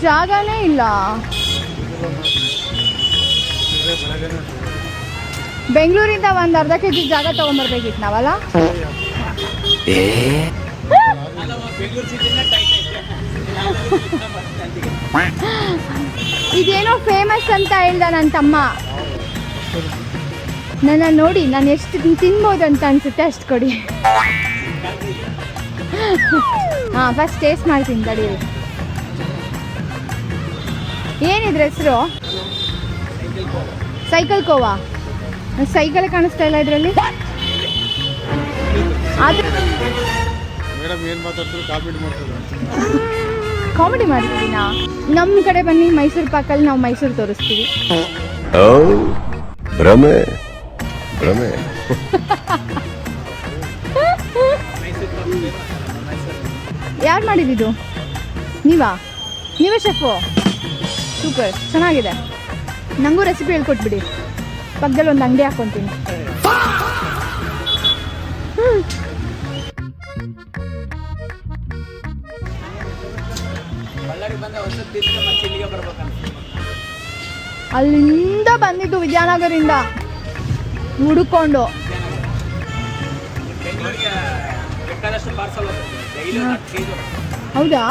ಜಾಗನೇ ಇಲ್ಲ. ಬೆಂಗಳೂರಿಂದ ಒಂದು ಅರ್ಧ kg ಜಾಗ ತಗೊಂಡ್ಬರ್ಬೇಕಿತ್ತು ನಾವಲ್ಲ. ಇದೇನೋ ಫೇಮಸ್ ಅಂತ ಹೇಳ್ದ ನನ್ನ ತಮ್ಮ. ನನ್ನ ನೋಡಿ ನಾನು ಎಷ್ಟು ತಿನ್ಬೋದು ಅಂತ ಅನ್ಸುತ್ತೆ ಅಷ್ಟು ಕೊಡಿ. ಹಾಂ, ಫಸ್ಟ್ ಟೇಸ್ಟ್ ಮಾಡ್ತೀನಿ ತಡೀರಿ. ಏನಿದ್ರ ಹೆಸರು? ಸೈಕಲ್ ಕೋವಾ. ಸೈಕಲ್ ಕಾಣಿಸ್ತಾ ಇಲ್ಲ ಇದರಲ್ಲಿ. ಕಾಮಿಡಿ ಮಾಡ್ತೀವಿನಾ? ನಮ್ಮ ಕಡೆ ಬನ್ನಿ, ಮೈಸೂರು ಪಾಕಲ್ಲಿ ನಾವು ಮೈಸೂರು ತೋರಿಸ್ತೀವಿ. ಭ್ರಮೆ ಭ್ರಮೆ. ಯಾರು ಮಾಡಿದ್ದು? ನೀವೇ ಶೆಫು? ಸೂಪರ್, ಚೆನ್ನಾಗಿದೆ. ನನಗೂ ರೆಸಿಪಿ ಹೇಳ್ಕೊಟ್ಬಿಡಿ. ಪಕ್ಕದಲ್ಲಿ ಒಂದು ಅಂಗಡಿ ಹಾಕ್ಕೊತೀನಿ. ಅಲ್ಲಿಂದ ಬಂದಿದ್ದು, ವಿದ್ಯಾನಗರಿಂದ ಹುಡುಕೊಂಡು. ಹೌದಾ?